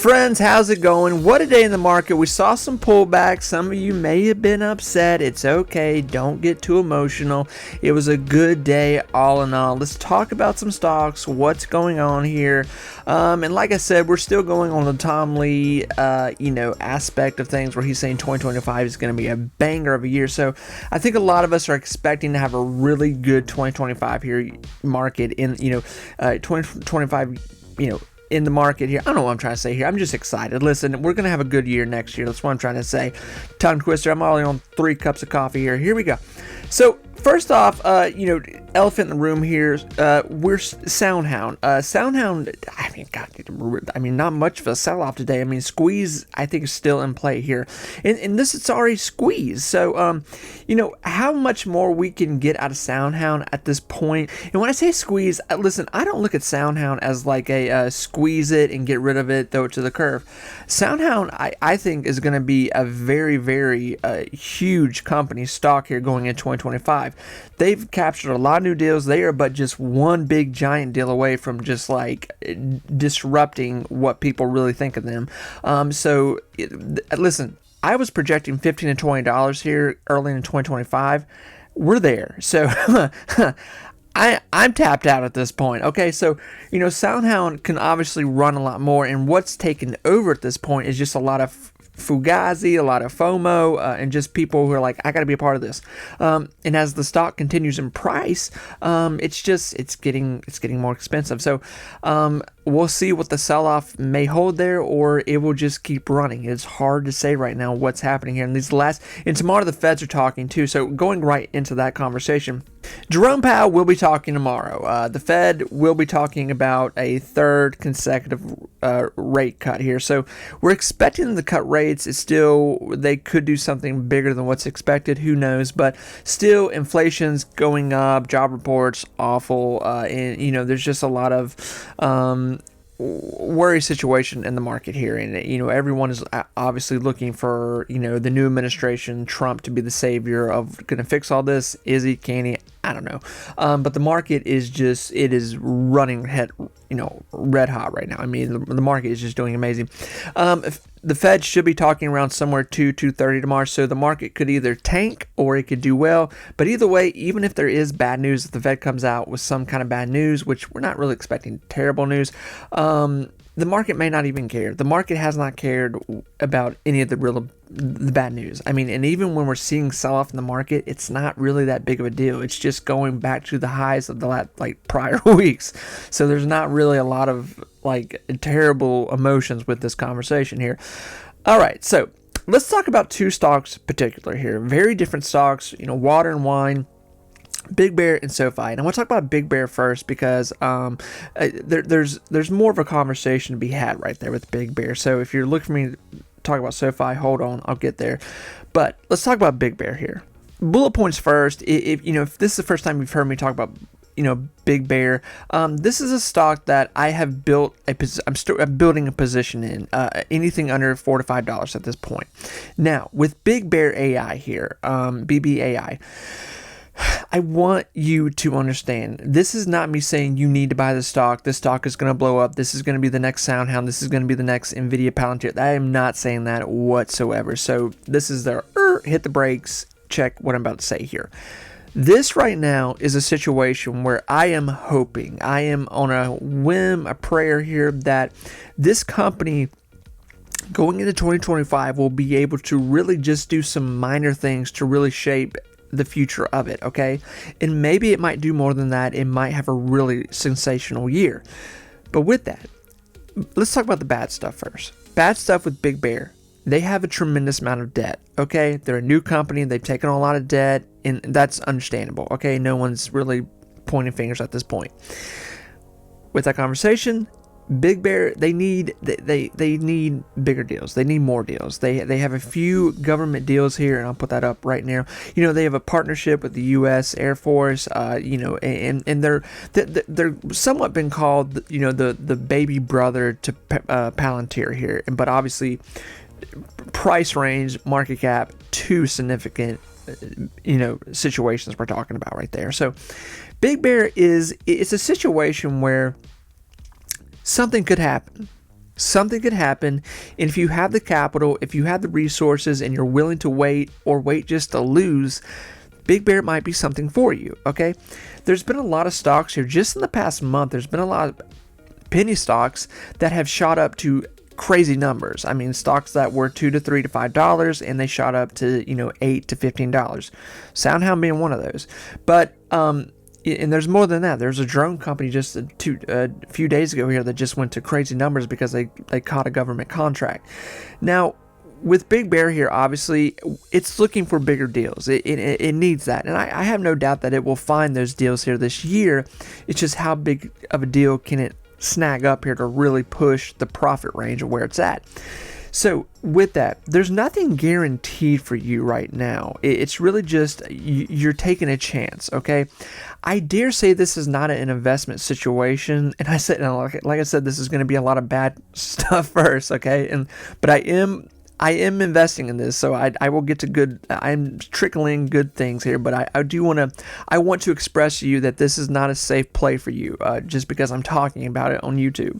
Friends, how's it going? What a day in the market. We saw some pullbacks. Some of you may have been upset. It's okay. Don't get too emotional. It was a good day all in all. Let's talk about some stocks, what's going on here. And like I said, we're still going on the Tom Lee, aspect of things where he's saying 2025 is going to be a banger of a year. So I think a lot of us are expecting to have a really good 2025 here market in, 2025, in the market here. I don't know what I'm trying to say here. I'm just excited. Listen, we're going to have a good year next year. That's what I'm trying to say. Tongue twister. I'm only on 3 cups of coffee here. Here we go. So first off, elephant in the room here, we're SoundHound. SoundHound, not much of a sell-off today. Squeeze, I think, is still in play here. And this is already squeeze. So, how much more we can get out of SoundHound at this point. And when I say squeeze, listen, I don't look at SoundHound as like a squeeze it and get rid of it, throw it to the curve. SoundHound, I think, is going to be a very, very huge company stock here going into 2025. They've captured a lot of new deals. They are but just one big giant deal away from just like disrupting what people really think of them. Listen, I was projecting $15 to $20 here early in 2025. We're there. So I'm tapped out at this point. Okay, so SoundHound can obviously run a lot more, and what's taken over at this point is just a lot of fugazi, a lot of FOMO, and just people who are like, I got to be a part of this. And as the stock continues in price, it's getting more expensive. So we'll see what the sell-off may hold there, or it will just keep running. It's hard to say right now what's happening here. And tomorrow the Feds are talking too. So going right into that conversation, Jerome Powell will be talking tomorrow. The Fed will be talking about a third consecutive rate cut here. So we're expecting them to cut rates. It's still, they could do something bigger than what's expected. Who knows? But still, inflation's going up. Job reports awful. And there's just a lot of worry situation in the market here, and everyone is obviously looking for the new administration, Trump, to be the savior of going to fix all this. Is he? Can he? I don't know. But the market is just, it is running red hot right now. The market is just doing amazing. The Fed should be talking around somewhere 2:30 tomorrow, so the market could either tank or it could do well. But either way, even if there is bad news, if the Fed comes out with some kind of bad news, which we're not really expecting terrible news, the market may not even care. The market has not cared about any of the bad news. And even when we're seeing sell-off in the market, it's not really that big of a deal. It's just going back to the highs of the prior weeks. So there's not really a lot of terrible emotions with this conversation here. All right, so let's talk about 2 stocks in particular here. Very different stocks, water and wine. BigBear and Sofi. And I want to talk about BigBear first because there's more of a conversation to be had right there with BigBear. So if you're looking for me to talk about Sofi, hold on, I'll get there. But let's talk about BigBear here. Bullet points first. If this is the first time you've heard me talk about BigBear, this is a stock that I have built I'm building a position in, anything under $4 to $5 at this point. Now with BigBear.ai here, BBAI. I want you to understand, this is not me saying you need to buy the stock. This stock is going to blow up. This is going to be the next SoundHound. This is going to be the next NVIDIA Palantir. I am not saying that whatsoever. So this is the hit the brakes, check what I'm about to say here. This right now is a situation where I am hoping, I am on a whim, a prayer here, that this company going into 2025 will be able to really just do some minor things to really shape the future of it, okay? And maybe it might do more than that. It might have a really sensational year. But with that, let's talk about the bad stuff first. Bad stuff with BigBear. They have a tremendous amount of debt, okay? They're a new company. They've taken on a lot of debt, and that's understandable, okay? No one's really pointing fingers at this point. With that conversation, BigBear, they need bigger deals. They need more deals. They have a few government deals here, and I'll put that up right now. They have a partnership with the U.S. Air Force. And they're somewhat been called the baby brother to Palantir here, but obviously price range, market cap, 2 significant situations we're talking about right there. So BigBear it's a situation where something could happen. Something could happen, and if you have the capital, if you have the resources, and you're willing to wait or wait just to lose, Big Bear might be something for you, okay? There's been a lot of stocks here. Just in the past month, there's been a lot of penny stocks that have shot up to crazy numbers. I mean, stocks that were $2 to $3 to $5, and they shot up to, $8 to $15. SoundHound being one of those. But, and there's more than that. There's a drone company just a few days ago here that just went to crazy numbers because they caught a government contract. Now, with Big Bear here, obviously, it's looking for bigger deals. It needs that. And I have no doubt that it will find those deals here this year. It's just how big of a deal can it snag up here to really push the profit range of where it's at. So with that, there's nothing guaranteed for you right now. It's really just you're taking a chance, okay? I dare say this is not an investment situation, and I said, like I said, this is going to be a lot of bad stuff first, okay? But I am investing in this, so I will get to good. I'm trickling good things here, but I want to express to you that this is not a safe play for you, just because I'm talking about it on YouTube.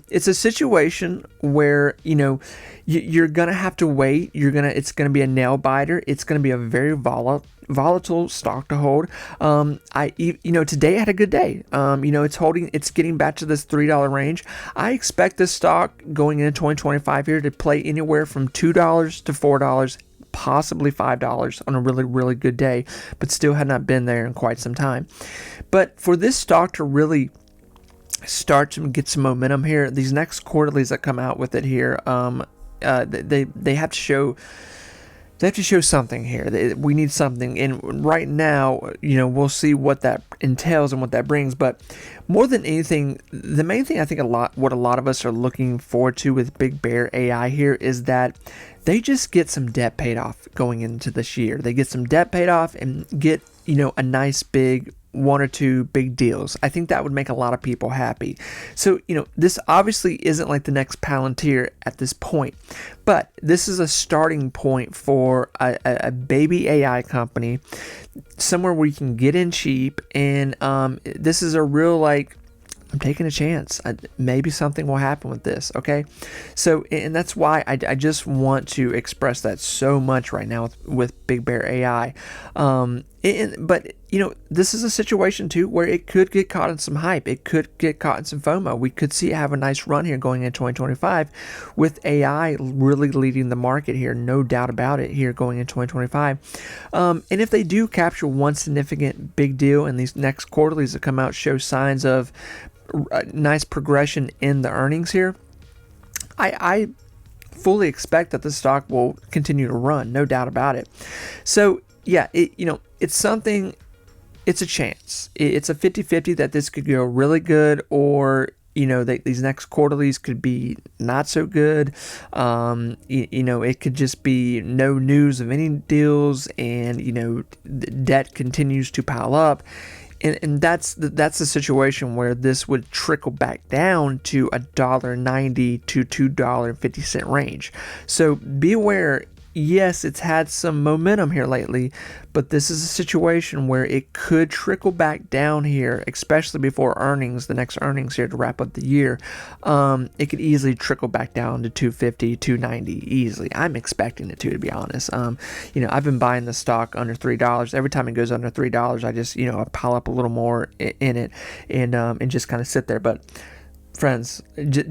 It's a situation where you're gonna have to wait. It's gonna be a nail biter. It's gonna be a very volatile stock to hold. Today I had a good day. It's getting back to this $3 range. I expect this stock going into 2025 here to play anywhere from $2 to $4, possibly $5 on a really, really good day, but still had not been there in quite some time. But for this stock to really start to get some momentum here, these next quarterlies that come out with it here, they have to show. They have to show something here. We need something, and right now, we'll see what that entails and what that brings. But more than anything, the main thing I think what a lot of us are looking forward to with BigBear.ai here is that they just get some debt paid off going into this year. They get some debt paid off and get a nice big one or two big deals. I think that would make a lot of people happy. So, this obviously isn't like the next Palantir at this point, but this is a starting point for a baby AI company, somewhere where you can get in cheap, and this is a real, I'm taking a chance. Maybe something will happen with this, okay? So, and that's why I just want to express that so much right now with BigBear.ai. But, this is a situation, too, where it could get caught in some hype. It could get caught in some FOMO. We could see it have a nice run here going into 2025 with AI really leading the market here. No doubt about it here going into 2025. And if they do capture one significant big deal and these next quarterlies that come out show signs of nice progression in the earnings here, I fully expect that the stock will continue to run, no doubt about it. So yeah, it's something. It's a chance. It's a 50-50 that this could go really good, or these next quarterlies could be not so good. It could just be no news of any deals, and debt continues to pile up. And that's the situation where this would trickle back down to $1.90 to $2.50 range. So be aware. Yes, it's had some momentum here lately, but this is a situation where it could trickle back down here, especially before earnings, the next earnings here to wrap up the year. It could easily trickle back down to $2.50, $2.90 easily. I'm expecting it to be honest. I've been buying the stock under $3. Every time it goes under $3, I just, I pile up a little more in it and just kind of sit there. But friends,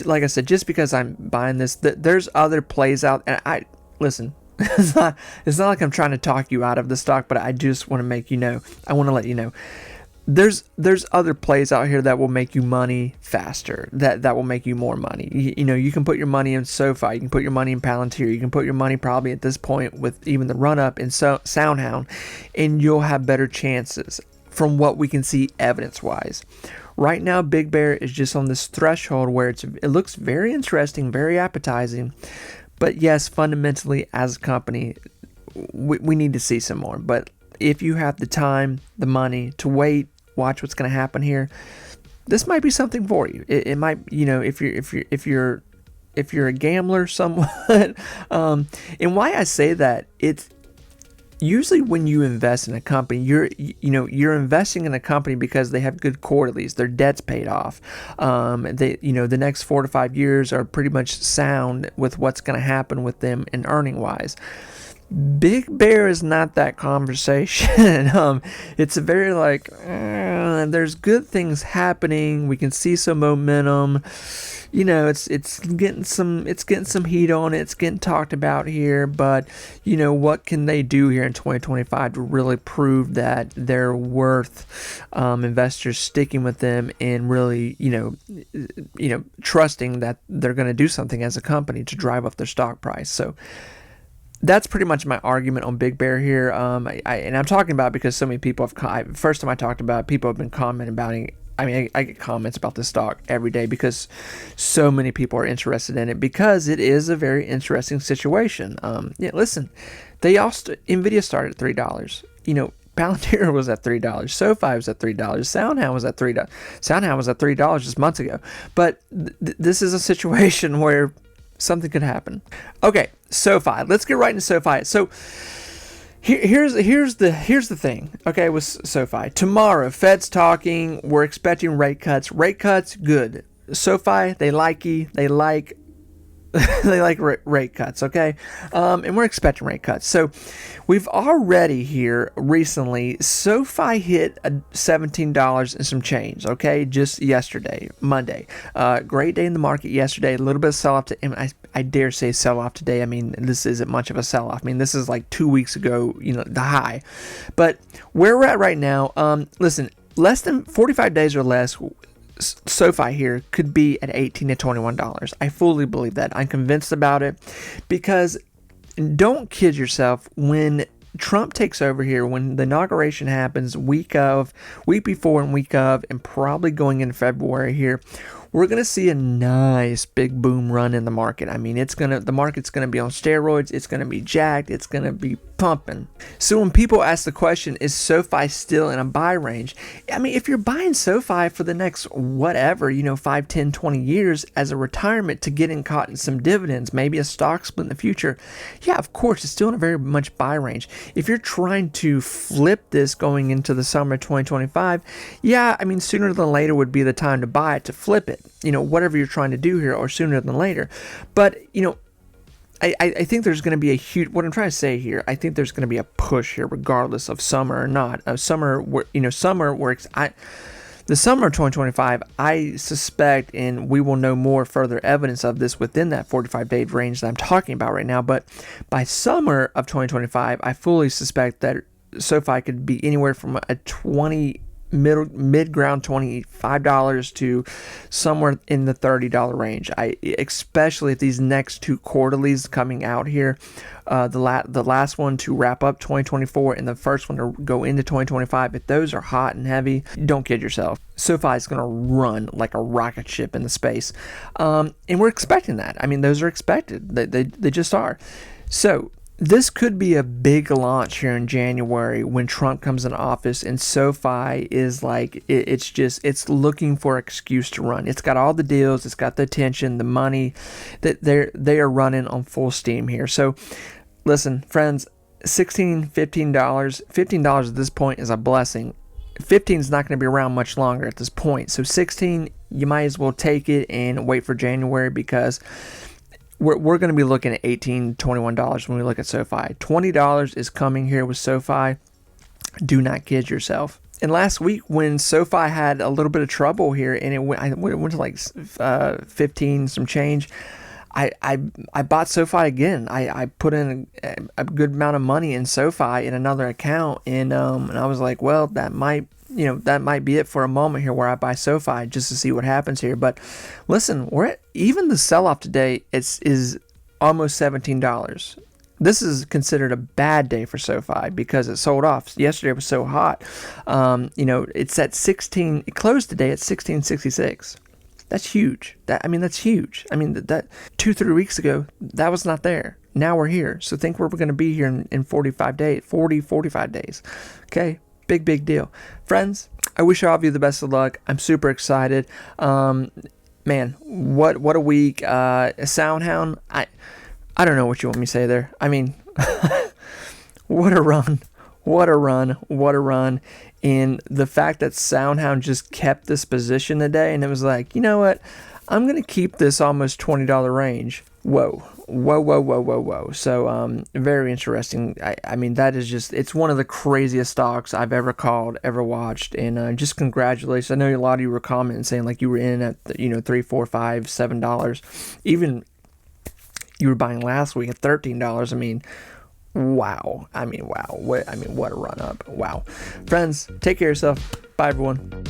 like I said, just because I'm buying this, there's other plays out, and listen. It's not like I'm trying to talk you out of the stock, but I just want to make I want to let you know there's other plays out here that will make you money faster, that will make you more money. You can put your money in Sofi, you can put your money in Palantir, you can put your money probably at this point with even the run up in SoundHound, and you'll have better chances from what we can see evidence wise. Right now, Big Bear is just on this threshold where it looks very interesting, very appetizing. But yes, fundamentally, as a company, we need to see some more. But if you have the time, the money to wait, watch what's going to happen here, this might be something for you. It might, if you're a gambler somewhat, and why I say that, usually when you invest in a company, you're investing in a company because they have good quarterlies, their debt's paid off. The next 4 to 5 years are pretty much sound with what's going to happen with them in earning wise. Big Bear is not that conversation. It's a very like there's good things happening. We can see some momentum. It's getting some heat on it. It's getting talked about here. But what can they do here in 2025 to really prove that they're worth investors sticking with them and really trusting that they're going to do something as a company to drive up their stock price. So that's pretty much my argument on Big Bear here. And I'm talking about it because so many people have. First time I talked about it, people have been commenting about it. I mean, I get comments about this stock every day because so many people are interested in it because it is a very interesting situation. Listen, Nvidia started at $3. Palantir was at $3. Sofi was at $3. SoundHound was at $3. SoundHound was at $3 just months ago. But this is a situation where something could happen. Okay, SoFi. Let's get right into SoFi. So here's the thing. Okay, with SoFi. Tomorrow, Fed's talking. We're expecting rate cuts. Rate cuts, good. SoFi, they like they like rate cuts, okay? And we're expecting rate cuts. So we've already here recently, SoFi hit $17 and some change, okay? Just yesterday, Monday. Great day in the market yesterday. A little bit of sell-off. I dare say sell-off today. I mean, this isn't much of a sell-off. I mean, this is like 2 weeks ago, the high. But where we're at right now, listen, less than 45 days or less, SoFi here could be at $18 to $21. I fully believe that. I'm convinced about it because don't kid yourself. When Trump takes over here, when the inauguration happens, week before and week of, and probably going in February here, we're going to see a nice big boom run in the market. I mean, the market's going to be on steroids. It's going to be jacked. It's going to be pumping. So when people ask the question, is SoFi still in a buy range? I mean, if you're buying SoFi for the next whatever, 5, 10, 20 years as a retirement to get caught in some dividends, maybe a stock split in the future, yeah, of course, it's still in a very much buy range. If you're trying to flip this going into the summer of 2025, yeah, I mean, sooner than later would be the time to buy it, to flip it, whatever you're trying to do here, or sooner than later. But, I think there's going to be what I'm trying to say here, I think there's going to be a push here regardless of summer or not. The summer of 2025, I suspect, and we will know more further evidence of this within that 45-day range that I'm talking about right now, but by summer of 2025, I fully suspect that SoFi could be anywhere from a mid-ground $25 to somewhere in the $30 range. Especially if these next two quarterlies coming out here, the last one to wrap up 2024 and the first one to go into 2025, if those are hot and heavy, don't kid yourself. SoFi is going to run like a rocket ship in the space, and we're expecting that. I mean, those are expected. They just are. So this could be a big launch here in January when Trump comes in office, and SoFi is like, it's looking for an excuse to run. It's got all the deals, it's got the attention, the money, that they are running on full steam here. So listen, friends, $16, $15 at this point is a blessing. 15 is not going to be around much longer at this point. So 16, you might as well take it and wait for January, because we're going to be looking at $18, $21 when we look at SoFi. $20 is coming here with SoFi. Do not kid yourself. And last week when SoFi had a little bit of trouble here and it went to like 15 some change, I bought SoFi again. I put in a good amount of money in SoFi in another account, and I was like, well, that might be it for a moment here where I buy SoFi just to see what happens here. But listen, even the sell-off today is almost $17. This is considered a bad day for SoFi because it sold off. Yesterday was so hot. It's at 16. It closed today at 1666. That's huge. That's huge. That 2-3 weeks ago, that was not there. Now we're here. So think where we're going to be here in 45 days. Okay. Big deal. Friends, I wish all of you the best of luck. I'm super excited. Man, what a week. SoundHound, I don't know what you want me to say there. I mean, What a run. What a run. What a run. And the fact that SoundHound just kept this position today, and it was like, you know what? I'm going to keep this almost $20 range. Whoa. Whoa, whoa, whoa, whoa, whoa. So, very interesting. I mean, that is just, it's one of the craziest stocks I've ever called, ever watched. And just congratulations. I know a lot of you were commenting saying like you were in at, $3, $4, $5, $7. Even you were buying last week at $13. I mean, wow. What a run up. Wow. Friends, take care of yourself. Bye, everyone.